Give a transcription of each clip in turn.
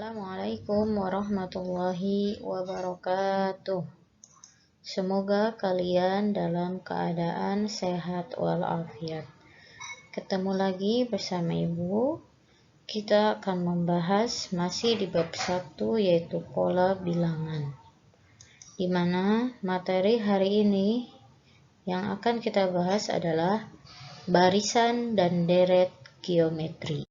Assalamualaikum warahmatullahi wabarakatuh. Semoga kalian dalam keadaan sehat walafiat. Ketemu lagi bersama Ibu. Kita akan membahas masih di bab 1, yaitu pola bilangan. Di mana materi hari ini yang akan kita bahas adalah barisan dan deret geometri.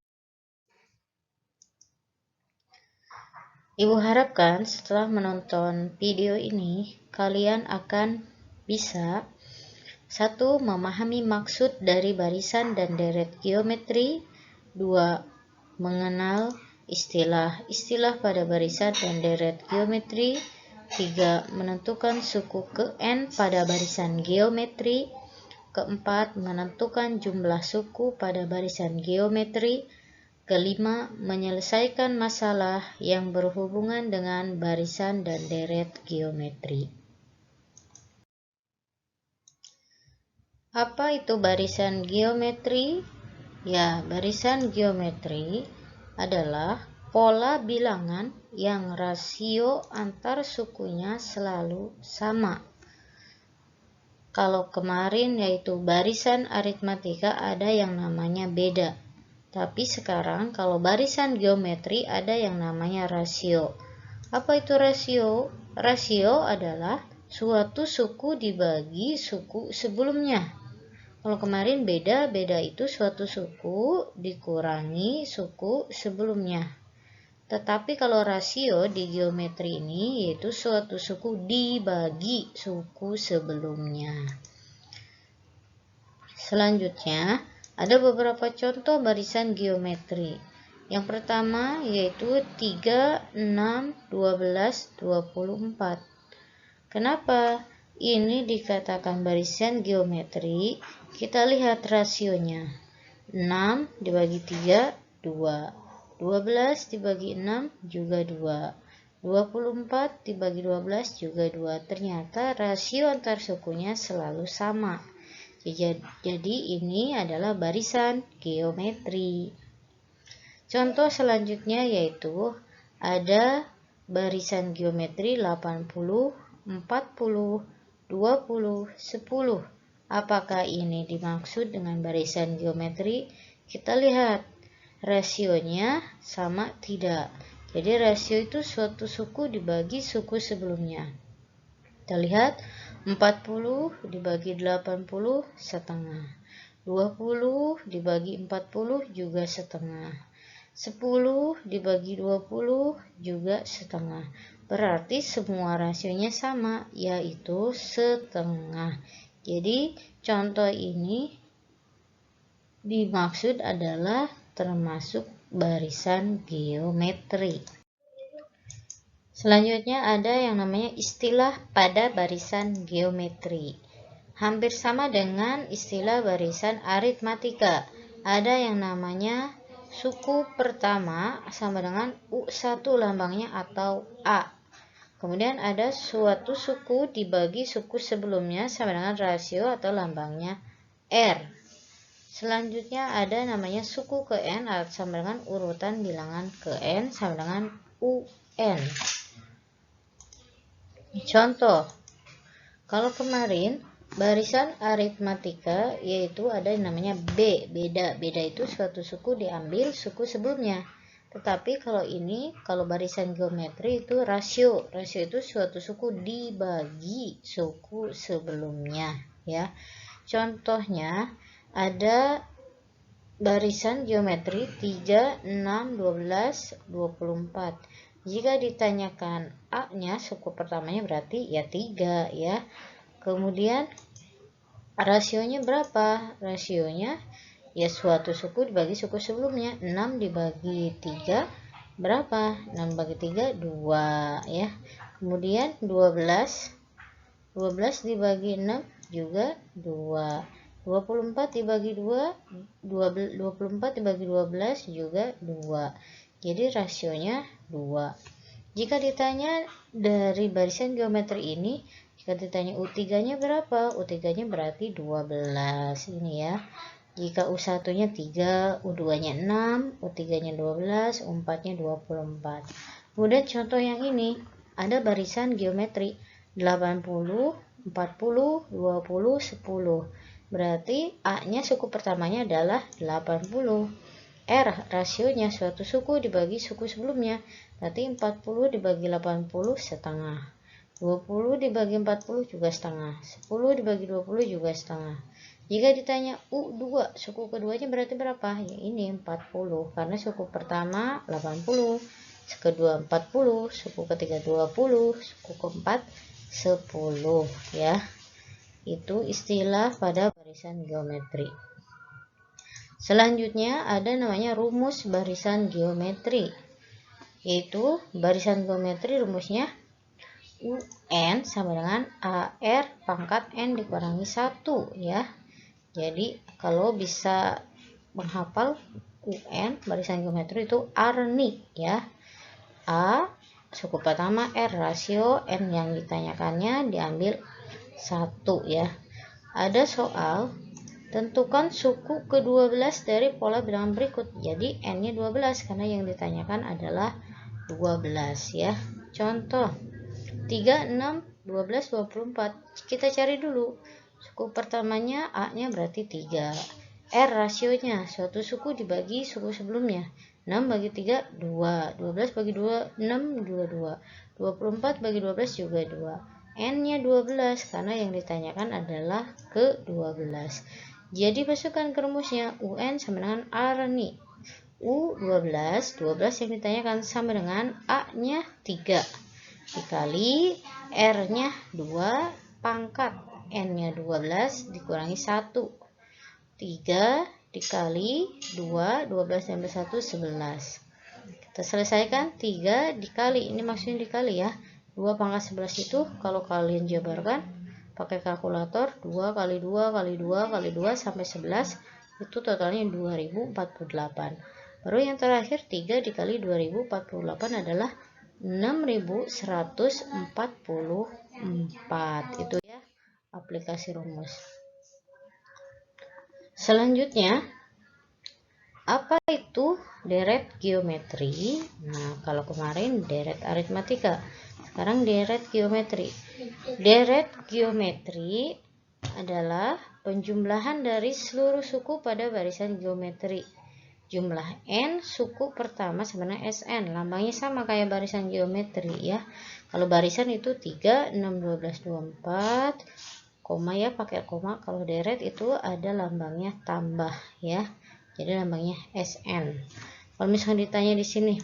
Ibu harapkan setelah menonton video ini, kalian akan bisa 1. Memahami maksud dari barisan dan deret geometri. 2. Mengenal istilah-istilah pada barisan dan deret geometri. 3. Menentukan suku Kn pada barisan geometri. 4. Menentukan jumlah suku pada barisan geometri. 5. Menyelesaikan masalah yang berhubungan dengan barisan dan deret geometri. Apa itu barisan geometri? Ya, barisan geometri adalah pola bilangan yang rasio antar sukunya selalu sama. Kalau kemarin yaitu barisan aritmatika ada yang namanya beda. Tapi sekarang kalau barisan geometri ada yang namanya rasio. Apa itu rasio? Rasio adalah suatu suku dibagi suku sebelumnya. Kalau kemarin beda itu suatu suku dikurangi suku sebelumnya. Tetapi kalau rasio di geometri ini yaitu suatu suku dibagi suku sebelumnya. Selanjutnya, ada beberapa contoh barisan geometri. Yang pertama yaitu 3, 6, 12, 24. Kenapa ini dikatakan barisan geometri? Kita lihat rasionya. 6 dibagi 3, 2. 12 dibagi 6 juga 2. 24 dibagi 12 juga 2. Ternyata rasio antar sukunya selalu sama. Jadi ini adalah barisan geometri. Contoh selanjutnya yaitu ada barisan geometri 80, 40, 20, 10. Apakah ini dimaksud dengan barisan geometri? Kita lihat rasionya sama tidak. Jadi rasio itu suatu suku dibagi suku sebelumnya. Kita lihat 40 dibagi 80 setengah. 20 dibagi 40 juga setengah. 10 dibagi 20 juga setengah. Berarti semua rasionya sama, yaitu setengah. Jadi contoh ini dimaksud adalah termasuk barisan geometri. Selanjutnya ada yang namanya istilah pada barisan geometri. Hampir sama dengan istilah barisan aritmatika. Ada yang namanya suku pertama sama dengan U1 lambangnya atau A. Kemudian ada suatu suku dibagi suku sebelumnya sama dengan rasio atau lambangnya R. Selanjutnya ada namanya suku Kn sama dengan urutan bilangan Kn sama dengan UN. Contoh, kalau kemarin barisan aritmatika yaitu ada yang namanya B, beda itu suatu suku diambil suku sebelumnya. Tetapi kalau ini, kalau barisan geometri itu rasio itu suatu suku dibagi suku sebelumnya, ya. Contohnya ada barisan geometri 3, 6, 12, 24. Jika ditanyakan A-nya, suku pertamanya berarti ya 3 ya. Kemudian rasionya berapa? Rasionya ya suatu suku dibagi suku sebelumnya. 6 dibagi 3 berapa? 6 bagi 3 2 ya. Kemudian 12 dibagi 6 juga 2. 24 dibagi 2 24 dibagi 12 juga 2. Jadi rasionya 2. Jika ditanya dari barisan geometri ini, jika ditanya U3-nya berapa? U3-nya berarti 12 ini ya. Jika U1-nya 3, U2-nya 6, U3-nya 12, U4-nya 24. Kemudian contoh yang ini, ada barisan geometri 80, 40, 20, 10. Berarti A-nya suku pertamanya adalah 80. R rasionya suatu suku dibagi suku sebelumnya. Berarti 40 dibagi 80 setengah. 20 dibagi 40 juga setengah. 10 dibagi 20 juga setengah. Jika ditanya U2, suku keduanya berarti berapa? Ya ini 40, karena suku pertama 80, suku kedua 40, suku ketiga 20, suku keempat 10 ya. Itu istilah pada barisan geometri. Selanjutnya ada namanya rumus barisan geometri. Yaitu barisan geometri rumusnya UN sama dengan AR pangkat N dikurangi 1 ya. Jadi kalau bisa menghafal UN barisan geometri itu arni ya. A suku pertama, R rasio, N yang ditanyakannya diambil 1 ya. Ada soal, tentukan suku ke-12 dari pola bilangan berikut. Jadi N-nya 12 karena yang ditanyakan adalah 12 ya. Contoh 3, 6, 12, 24. Kita cari dulu. Suku pertamanya A-nya berarti 3. R rasionya suatu suku dibagi suku sebelumnya. 6 bagi 3 2. 12 bagi 2 6 2. 24 bagi 12 juga 2. N-nya 12 karena yang ditanyakan adalah ke-12. Jadi masukkan ke rumusnya UN sama dengan arni. U12, 12 yang ditanyakan sama dengan A-nya 3 dikali R-nya 2 pangkat N-nya 12 dikurangi 1. 3 dikali 2, 12 tambah 1, 11. Kita selesaikan 3 dikali, ini maksudnya dikali ya. 2 pangkat 11 itu kalau kalian jabarkan pakai kalkulator 2 kali 2 kali 2 kali 2 sampai 11 itu totalnya 2048. Baru yang terakhir 3 dikali 2048 adalah 6144. Itu ya aplikasi rumus. Selanjutnya, apa itu deret geometri? Nah, kalau kemarin deret aritmatika, sekarang deret geometri. Deret geometri adalah penjumlahan dari seluruh suku pada barisan geometri. Jumlah N suku pertama sebenarnya SN, lambangnya sama kayak barisan geometri ya. Kalau barisan itu 3, 6, 12, 24, koma ya pakai koma. Kalau deret itu ada lambangnya tambah ya. Jadi lambangnya SN. Kalau misalnya ditanya di sini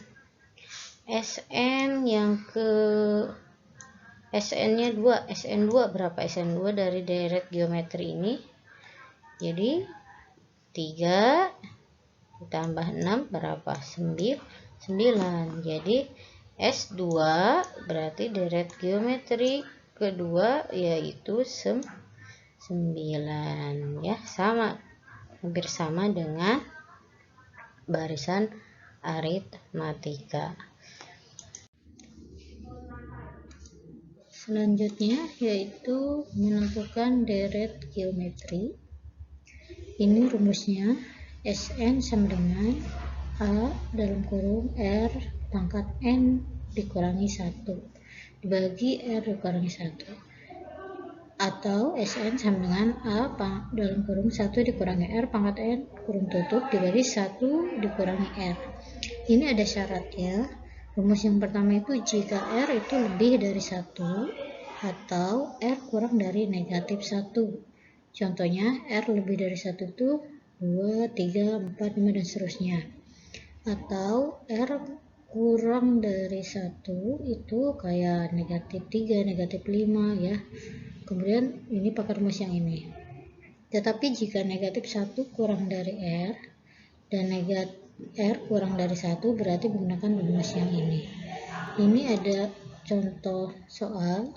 SN yang ke SN-nya 2, SN2 berapa? SN2 dari deret geometri ini. Jadi 3 ditambah 6 berapa? 9. Jadi S2 berarti deret geometri kedua yaitu 9 ya, sama, hampir sama dengan barisan aritmatika. Selanjutnya yaitu menentukan deret geometri. Ini rumusnya SN sama dengan A dalam kurung R pangkat N dikurangi 1 dibagi R dikurangi 1, atau SN sama dengan A dalam kurung 1 dikurangi R pangkat N kurung tutup dibagi 1 dikurangi R. Ini ada syaratnya. Rumus yang pertama itu jika R itu lebih dari 1 atau R kurang dari negatif 1. Contohnya R lebih dari 1 itu 2, 3, 4, 5 dan seterusnya. Atau R kurang dari 1 itu kayak negatif 3, negatif 5 ya. Kemudian ini pakai rumus yang ini. Tetapi jika negatif 1 kurang dari R dan negatif R kurang dari 1 berarti menggunakan rumus yang ini. Ini ada contoh soal.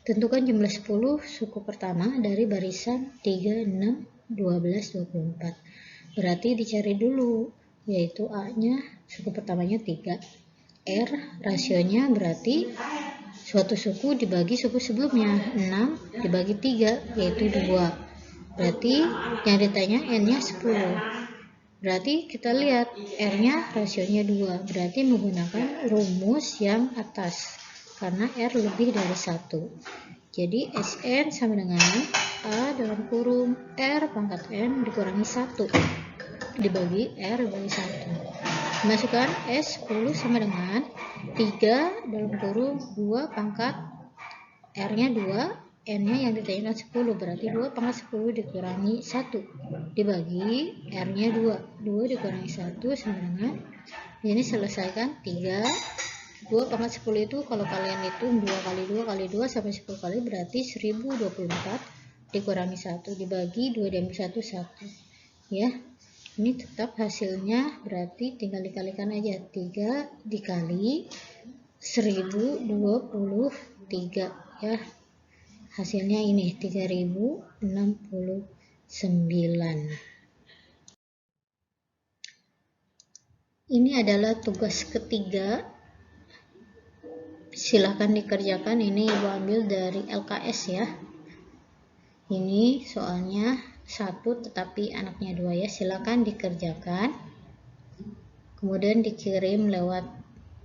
Tentukan jumlah 10 suku pertama dari barisan 3, 6, 12, 24. Berarti dicari dulu, yaitu A-nya suku pertamanya 3. R rasionya berarti suatu suku dibagi suku sebelumnya. 6 dibagi 3 yaitu 2. Berarti yang ditanya N-nya 10. Berarti kita lihat R-nya rasionya 2. Berarti menggunakan rumus yang atas. Karena R lebih dari 1. Jadi Sn sama dengan A dalam kurung R pangkat N dikurangi 1. Dibagi R bagi 1. Masukkan S10 sama dengan 3 dalam kurung 2 pangkat R-nya 2. N-nya yang ditanyakan 10, berarti 2 pangkat 10 dikurangi 1 dibagi R-nya 2. 2 dikurangi 1 sama dengan, ini selesaikan 3. 2 pangkat 10 itu kalau kalian hitung 2 kali 2 kali 2 sampai 10 kali berarti 1024 dikurangi 1 dibagi 2 diambil 1 1. Ya, ini tetap hasilnya berarti tinggal dikalikan aja, 3 dikali 1023 ya. Hasilnya ini 3069. Ini adalah tugas ketiga. Silahkan dikerjakan. Ini Ibu ambil dari LKS ya. Ini soalnya 1 tetapi anaknya 2 ya. Silahkan dikerjakan. Kemudian dikirim lewat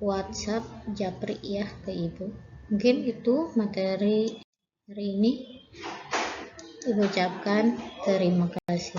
WhatsApp Japri ya ke Ibu. Mungkin itu materi hari ini. Ibu ucapkan terima kasih.